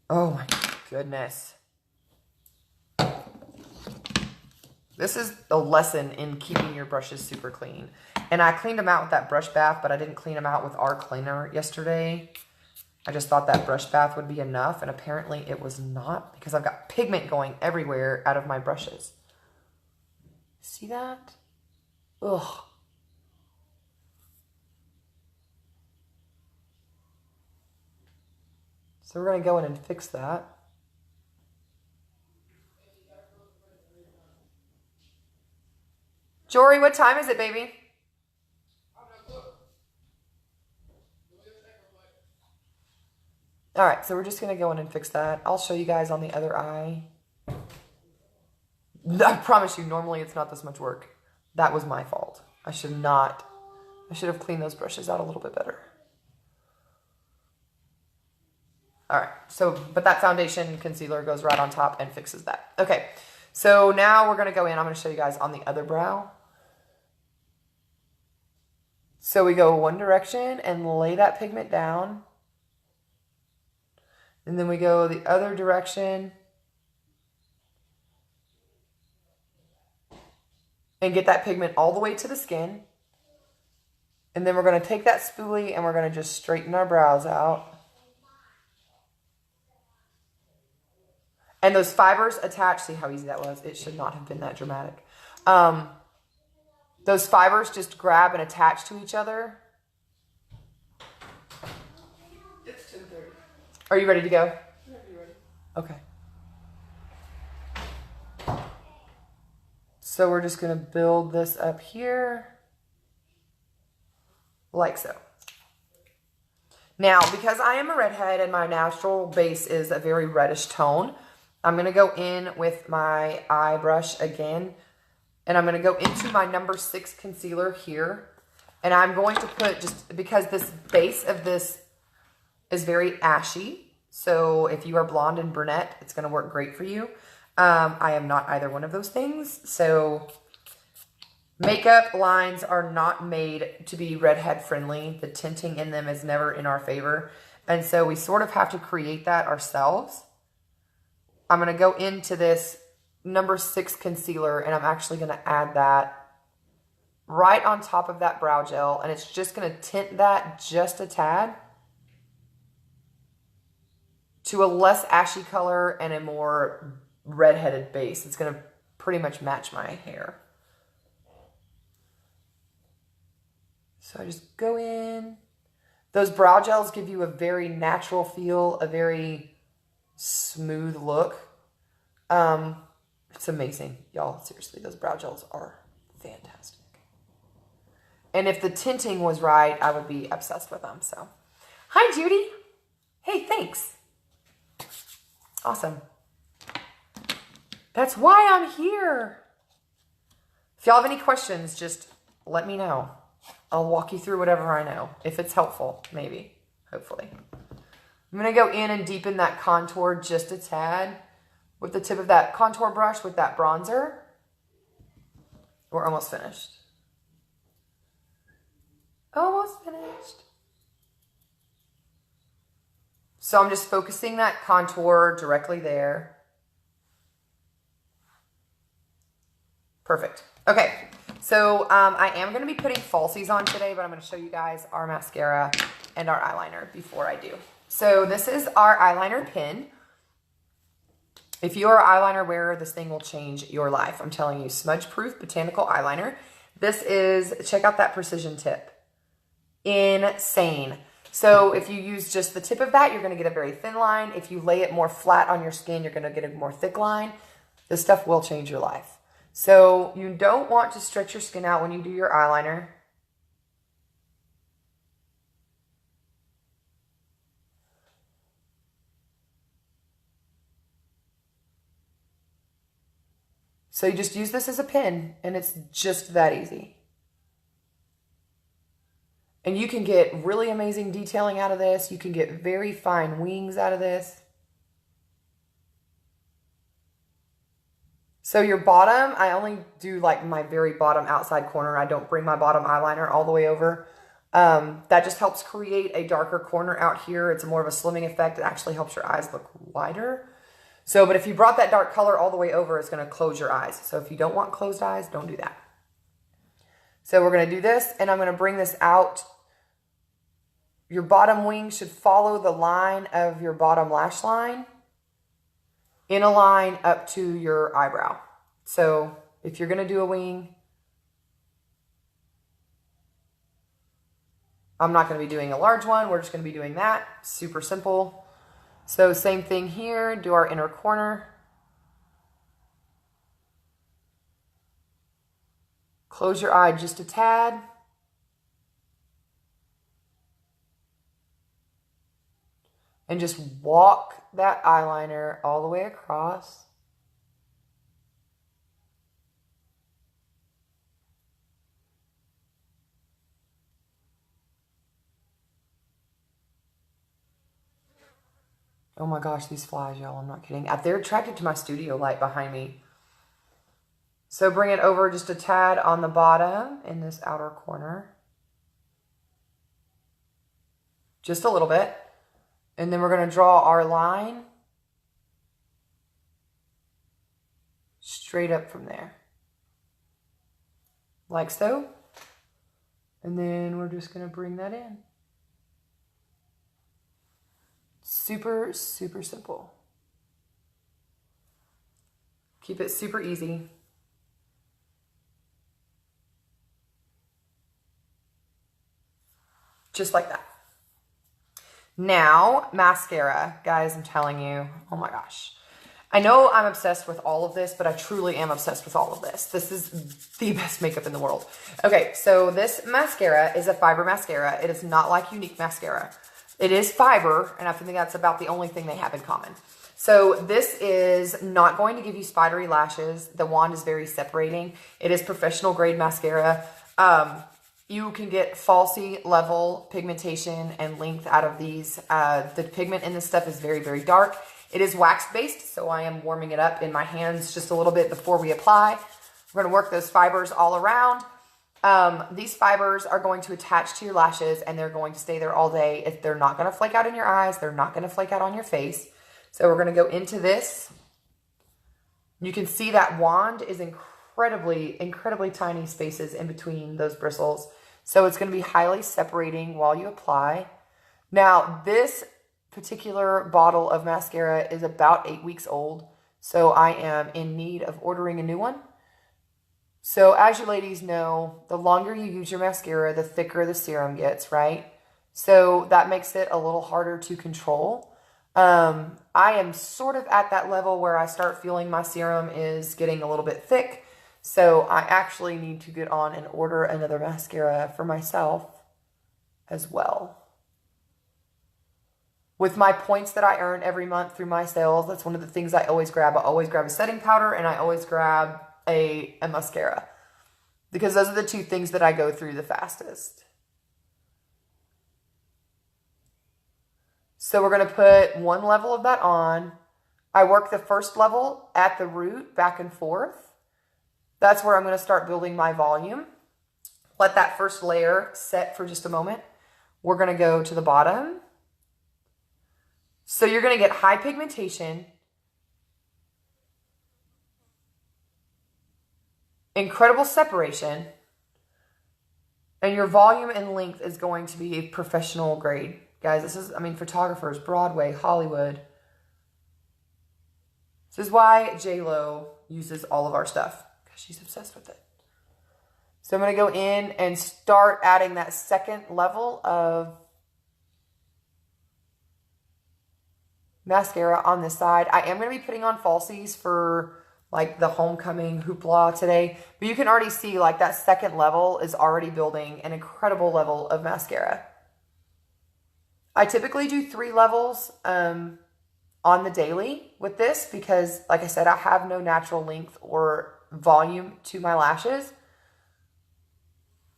A: Oh my goodness. This is a lesson in keeping your brushes super clean. And I cleaned them out with that brush bath, but I didn't clean them out with our cleaner yesterday. I just thought that brush bath would be enough, and apparently it was not, because I've got pigment going everywhere out of my brushes. See that? Ugh. So we're going to go in and fix that. Jory, what time is it, baby? All right, so we're just going to go in and fix that. I'll show you guys on the other eye. I promise you, normally it's not this much work. That was my fault. I should have cleaned those brushes out a little bit better. All right, so, but that foundation concealer goes right on top and fixes that. Okay, so now we're going to go in. I'm going to show you guys on the other brow. So we go one direction and lay that pigment down. And then we go the other direction and get that pigment all the way to the skin. And then we're going to take that spoolie and we're going to just straighten our brows out. And those fibers attached, see how easy that was? It should not have been that dramatic. Those fibers just grab and attach to each other. It's 10:30. Are you ready to go? Yeah, you're ready. Okay. So we're just going to build this up here. Like so. Now, because I am a redhead and my natural base is a very reddish tone, I'm going to go in with my eye brush again. And I'm going to go into my number 6 concealer here. And I'm going to put, just because this base of this is very ashy. So if you are blonde and brunette, it's going to work great for you. I am not either one of those things. So makeup lines are not made to be redhead friendly. The tinting in them is never in our favor. And so we sort of have to create that ourselves. I'm going to go into this number 6 concealer and I'm actually going to add that right on top of that brow gel. And it's just going to tint that just a tad to a less ashy color and a more redheaded base. It's going to pretty much match my hair. So I just go in. Those brow gels give you a very natural feel, a very smooth look. It's amazing, y'all. Seriously, those brow gels are fantastic. And if the tinting was right, I would be obsessed with them. So, hi, Judy. Hey, thanks. Awesome. That's why I'm here. If y'all have any questions, just let me know. I'll walk you through whatever I know. If it's helpful, maybe, hopefully. I'm going to go in and deepen that contour just a tad with the tip of that contour brush with that bronzer. We're almost finished. Almost finished. So I'm just focusing that contour directly there. Perfect. Okay, so I am going to be putting falsies on today, but I'm going to show you guys our mascara and our eyeliner before I do. So this is our eyeliner pen. If you're an eyeliner wearer, this thing will change your life. I'm telling you, smudge-proof botanical eyeliner. This is, check out that precision tip. Insane. So if you use just the tip of that, you're going to get a very thin line. If you lay it more flat on your skin, you're going to get a more thick line. This stuff will change your life. So you don't want to stretch your skin out when you do your eyeliner. So you just use this as a pen, and it's just that easy. And you can get really amazing detailing out of this. You can get very fine wings out of this. So your bottom, I only do like my very bottom outside corner. I don't bring my bottom eyeliner all the way over. That just helps create a darker corner out here. It's more of a slimming effect. It actually helps your eyes look wider. So, but if you brought that dark color all the way over, it's going to close your eyes. So if you don't want closed eyes, don't do that. So we're going to do this, and I'm going to bring this out. Your bottom wing should follow the line of your bottom lash line in a line up to your eyebrow. So if you're going to do a wing, I'm not going to be doing a large one. We're just going to be doing that. Super simple. So same thing here, do our inner corner. Close your eye just a tad. And just walk that eyeliner all the way across. Oh my gosh, these flies, y'all, I'm not kidding. They're attracted to my studio light behind me. So bring it over just a tad on the bottom in this outer corner. Just a little bit. And then we're going to draw our line straight up from there. Like so. And then we're just going to bring that in. Super, super simple. Keep it super easy. Just like that. Now, mascara. Guys, I'm telling you, oh my gosh. I know I'm obsessed with all of this, but I truly am obsessed with all of this. This is the best makeup in the world. Okay, so this mascara is a fiber mascara. It is not like Unique mascara. It is fiber, and I think that's about the only thing they have in common. So this is not going to give you spidery lashes. The wand is very separating. It is professional grade mascara. You can get falsy level pigmentation and length out of these. The pigment in this stuff is very, very dark. It is wax based, so I am warming it up in my hands just a little bit before we apply. We're gonna work those fibers all around. These fibers are going to attach to your lashes, and they're going to stay there all day. If they're not gonna flake out in your eyes, they're not gonna flake out on your face. So we're gonna go into this. You can see that wand is incredibly, incredibly tiny spaces in between those bristles. So it's gonna be highly separating while you apply. Now, this particular bottle of mascara is about 8 weeks old. So I am in need of ordering a new one. So as you ladies know, the longer you use your mascara, the thicker the serum gets, right? So that makes it a little harder to control. I am sort of at that level where I start feeling my serum is getting a little bit thick. So I actually need to get on and order another mascara for myself as well. With my points that I earn every month through my sales, that's one of the things I always grab. I always grab a setting powder, and I always grab a mascara, because those are the two things that I go through the fastest. So we're going to put one level of that on. I work the first level at the root back and forth. That's where I'm going to start building my volume. Let that first layer set for just a moment. We're going to go to the bottom. So you're going to get high pigmentation, incredible separation, and your volume and length is going to be professional grade. Guys, this is, I mean, photographers, Broadway, Hollywood. This is why J-Lo uses all of our stuff, because she's obsessed with it. So I'm going to go in and start adding that second level of mascara on this side. I am going to be putting on falsies for like the homecoming hoopla today, but you can already see like that second level is already building an incredible level of mascara. I typically do 3 levels on the daily with this because, like I said, I have no natural length or volume to my lashes.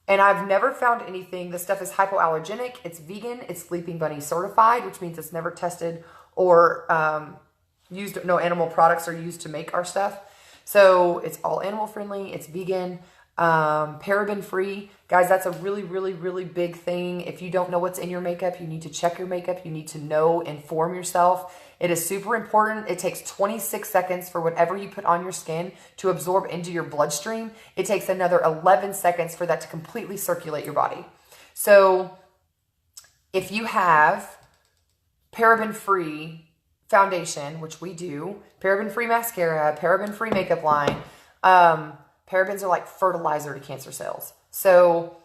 A: And I've never found anything. This stuff is hypoallergenic. It's vegan. It's Sleeping Bunny certified, which means it's never tested or used. No animal products are used to make our stuff. So it's all animal friendly. It's vegan, paraben free. Guys, that's a really, really, really big thing. If you don't know what's in your makeup, you need to check your makeup. You need to know, inform yourself. It is super important. It takes 26 seconds for whatever you put on your skin to absorb into your bloodstream. It takes another 11 seconds for that to completely circulate your body. So if you have paraben-free foundation, which we do, paraben-free mascara, paraben-free makeup line, parabens are like fertilizer to cancer cells. So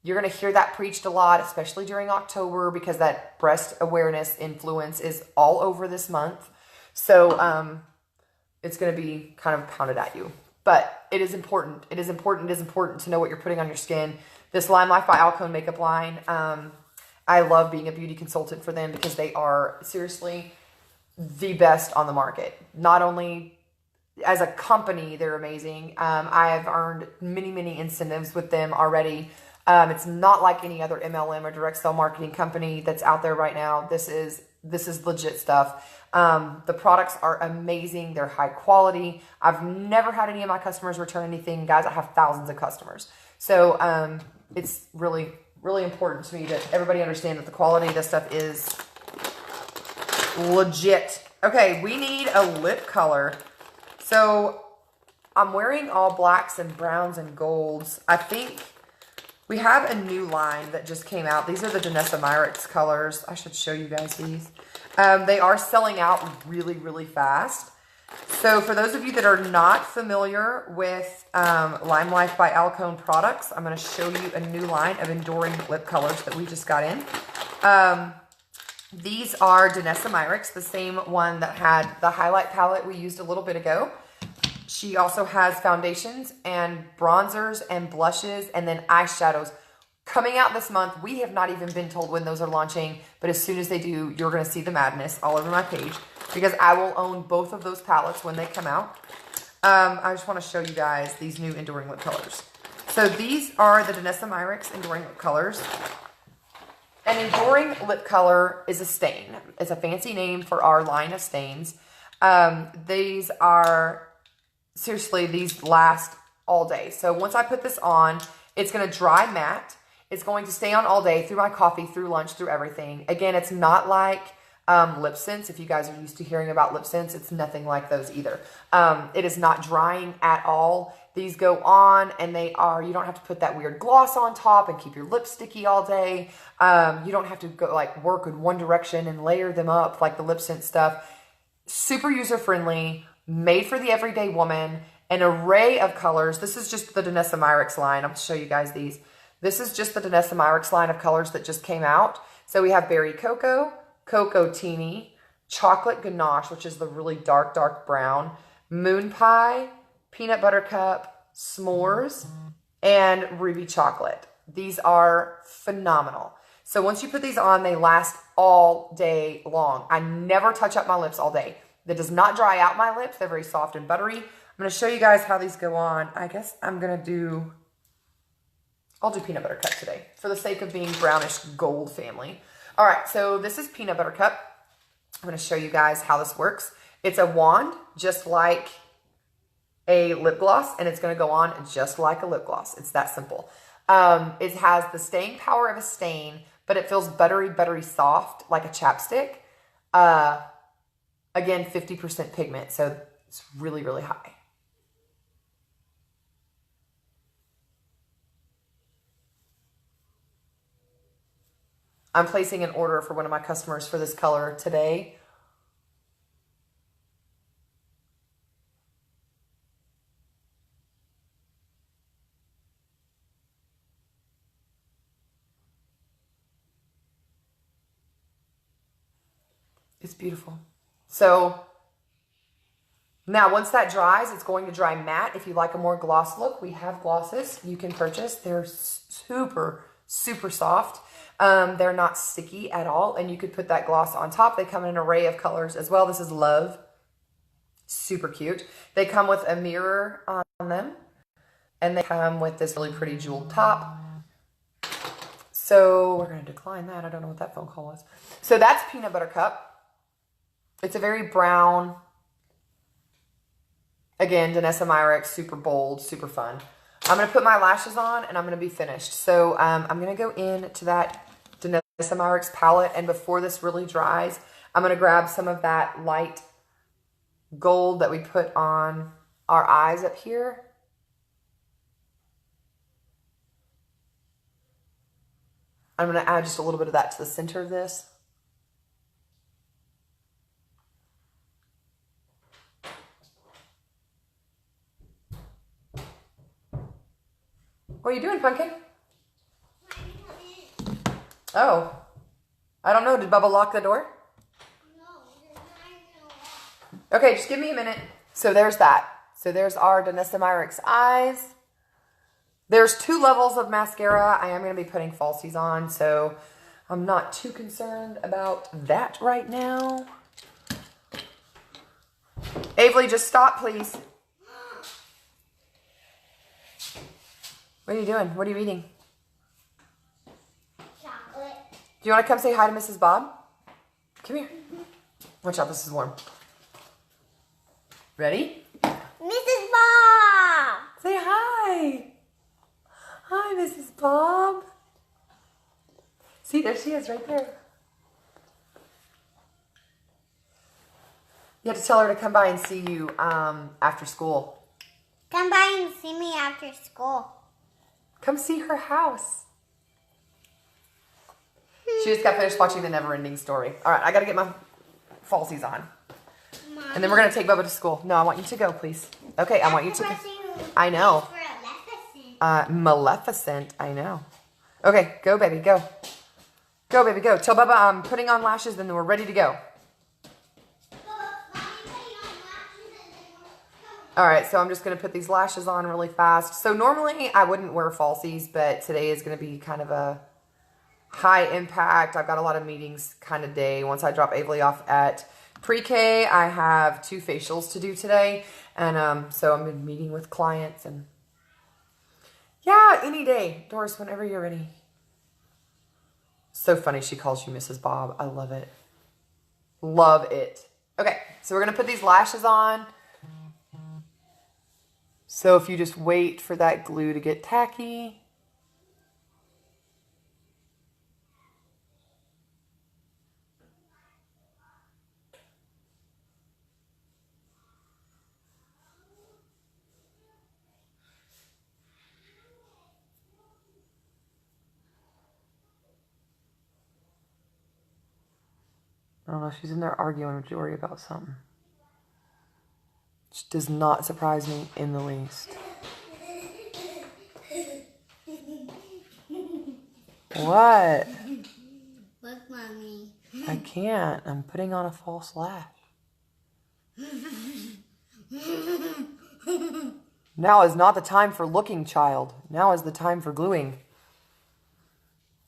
A: you're going to hear that preached a lot, especially during October, because that breast awareness influence is all over this month. So it's going to be kind of pounded at you. But it is important. It is important. It is important to know what you're putting on your skin. This Limelife by Alcone makeup line, I love being a beauty consultant for them because they are seriously the best on the market. Not only as a company, they're amazing. I have earned many, many incentives with them already. It's not like any other MLM or direct sell marketing company that's out there right now. This is legit stuff. The products are amazing. They're high quality. I've never had any of my customers return anything. Guys, I have thousands of customers. So it's really, really important to me that everybody understand that the quality of this stuff is legit. Okay, we need a lip color. So I'm wearing all blacks and browns and golds. I think we have a new line that just came out. These are the Danessa Myricks colors. I should show you guys these. They are selling out really, really fast. So for those of you that are not familiar with Limelife by Alcone products, I'm going to show you a new line of enduring lip colors that we just got in. These are Danessa Myricks, the same one that had the highlight palette we used a little bit ago. She also has foundations and bronzers and blushes and then eyeshadows coming out this month. We have not even been told when those are launching, but as soon as they do, you're going to see the madness all over my page because I will own both of those palettes when they come out. I just want to show you guys these new enduring lip colors. So these are the Danessa Myricks enduring lip colors. An enduring lip color is a stain. It's a fancy name for our line of stains. These are, seriously, these last all day. So once I put this on, it's going to dry matte. It's going to stay on all day through my coffee, through lunch, through everything. Again, it's not like lip scents. If you guys are used to hearing about lip scents, it's nothing like those either. It is not drying at all. These go on and they are, you don't have to put that weird gloss on top and keep your lips sticky all day. You don't have to go like work in one direction and layer them up like the lip scent stuff. Super user friendly, made for the everyday woman, an array of colors. This is just the Danessa Myricks line. I'm going to show you guys these. This is just the Danessa Myricks line of colors that just came out. So we have Berry Cocoa, Cocoa Teeny, Chocolate Ganache, which is the really dark, dark brown, Moon Pie, Peanut Butter Cup, S'mores, and Ruby Chocolate. These are phenomenal. So once you put these on, they last all day long. I never touch up my lips all day. That does not dry out my lips. They're very soft and buttery. I'm going to show you guys how these go on. I guess I'm going to do, I'll do Peanut Butter Cup today for the sake of being brownish gold family. All right, so this is Peanut Butter Cup. I'm going to show you guys how this works. It's a wand, just like a lip gloss, and it's going to go on just like a lip gloss. It's that simple. It has the staying power of a stain, but it feels buttery, buttery soft like a chapstick. Again, 50% pigment, so it's really, really high. I'm placing an order for one of my customers for this color today. It's beautiful. So now once that dries, it's going to dry matte. If you like a more gloss look, we have glosses you can purchase. They're super, super soft. They're not sticky at all, and you could put that gloss on top. They come in an array of colors as well. This is Love. Super cute. They come with a mirror on them, and they come with this really pretty jeweled top. So we're going to decline that. I don't know what that phone call was. So that's Peanut Butter Cup. It's a very brown, again, Danessa Myricks, super bold, super fun. I'm going to put my lashes on and I'm going to be finished. So I'm going to go into that Danessa Myricks palette, and before this really dries, I'm going to grab some of that light gold that we put on our eyes up here. I'm going to add just a little bit of that to the center of this. What are you doing, Pumpkin? Oh. I don't know. Did Bubba lock the door? No. Okay, just give me a minute. So there's that. So there's our Danessa Myricks eyes. There's 2 levels of mascara. I am going to be putting falsies on, so I'm not too concerned about that right now. Avery, just stop, please. What are you doing? What are you eating?
B: Chocolate.
A: Do you want to come say hi to Mrs. Bob? Come here. Watch out, this is warm. Ready?
B: Mrs. Bob.
A: Say hi. Hi, Mrs. Bob. See, there she is right there. You have to tell her to come by and see you after school.
B: Come by and see me after school.
A: Come see her house. She just got finished watching The Never-Ending Story. All right, I got to get my falsies on.
B: Mommy.
A: And then we're going to take Bubba to school. No, I want you to go, please. Okay, I want you to. I know. Maleficent, I know. Okay, go, baby, go. Go, baby, go. Tell Bubba I'm putting on lashes, then we're ready to go. All right, so I'm just going to put these lashes on really fast. So normally I wouldn't wear falsies, but today is going to be kind of a high impact. I've got a lot of meetings kind of day. Once I drop Avery off at pre-K, I have 2 facials to do today. And so I'm in meeting with clients and yeah, any day. Doris, whenever you're ready. So funny she calls you Mrs. Bob. I love it. Love it. Okay, so we're going to put these lashes on. So if you just wait for that glue to get tacky. I don't know, she's in there arguing with Jory about something. Which does not surprise me in the least. What?
B: Look, Mommy.
A: I can't. I'm putting on a false lash. Now is not the time for looking, child. Now is the time for gluing.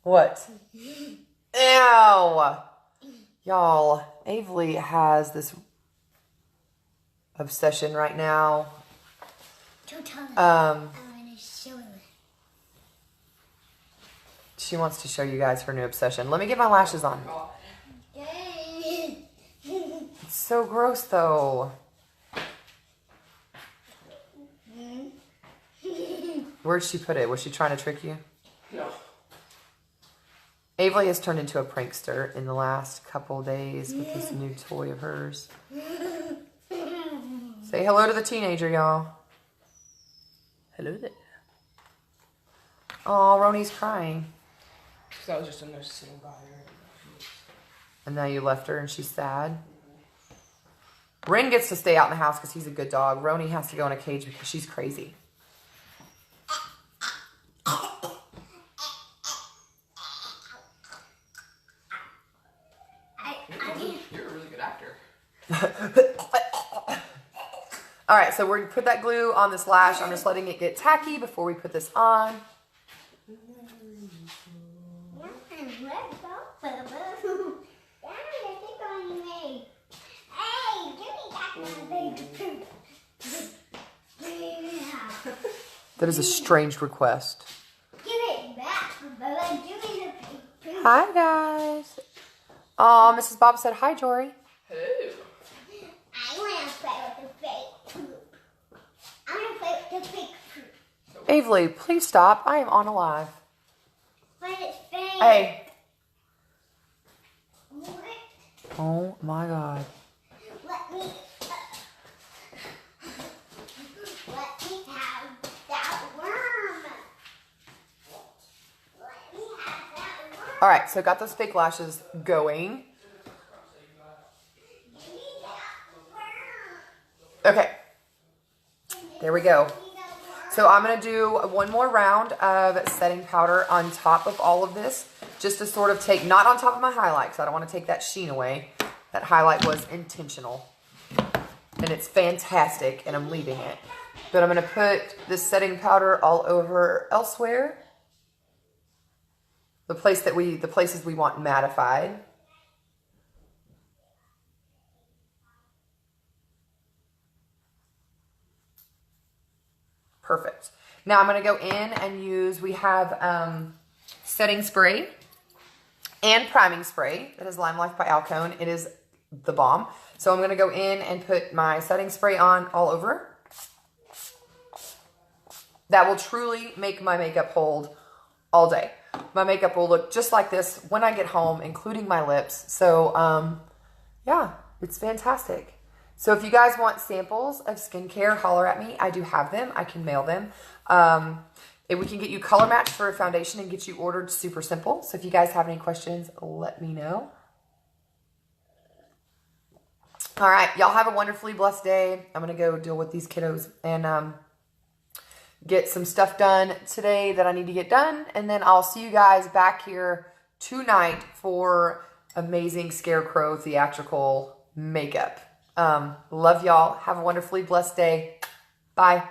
A: What? Ew! Y'all, Avery has this obsession right now.
B: Don't tell him. I'm going to show him.
A: She wants to show you guys her new obsession. Let me get my lashes on. It's so gross, though. Where'd she put it? Was she trying to trick you?
C: No.
A: Avery has turned into a prankster in the last couple days with this new toy of hers. Say hello to the teenager, y'all. Hello there. Oh, Roni's crying.
C: Because I was just in there sitting by her.
A: And now you left her and she's sad. Ren gets to stay out in the house because he's a good dog. Roni has to go in a cage because she's crazy.
C: You're a really good actor.
A: All right, so we're going to put that glue on this lash. I'm just letting it get tacky before we put this on. That is a strange request.
B: Give it back, Bubba. Give me the pink poop.
A: Hi, guys. Oh, Mrs. Bob said hi, Jory.
C: Hello.
B: I want to play with the fake poop. I want to play with the fake poop.
A: Avery, please stop. I am on a live.
B: But it's fake.
A: Hey.
B: What?
A: Oh, my God.
B: Let me have that worm. Let me have that worm.
A: All right, so got those fake lashes going.
B: Give me that worm.
A: Okay. There we go.
B: Give me that worm.
A: So I'm going to do one more round of setting powder on top of all of this, just to sort of take, not on top of my highlight, because I don't want to take that sheen away. That highlight was intentional. And it's fantastic, and I'm leaving it. But I'm going to put this setting powder all over elsewhere. The places we want mattified. Perfect. Now I'm going to go in and use, we have setting spray and priming spray. That is Limelife by Alcone. It is the bomb. So I'm going to go in and put my setting spray on all over. That will truly make my makeup hold all day. My makeup will look just like this when I get home, including my lips. So, yeah, it's fantastic. So if you guys want samples of skincare, holler at me. I do have them. I can mail them. If we can get you color matched for a foundation and get you ordered, super simple. So if you guys have any questions, let me know. All right, y'all have a wonderfully blessed day. I'm going to go deal with these kiddos and get some stuff done today that I need to get done. And then I'll see you guys back here tonight for amazing Scarecrow theatrical makeup. Love y'all. Have a wonderfully blessed day. Bye.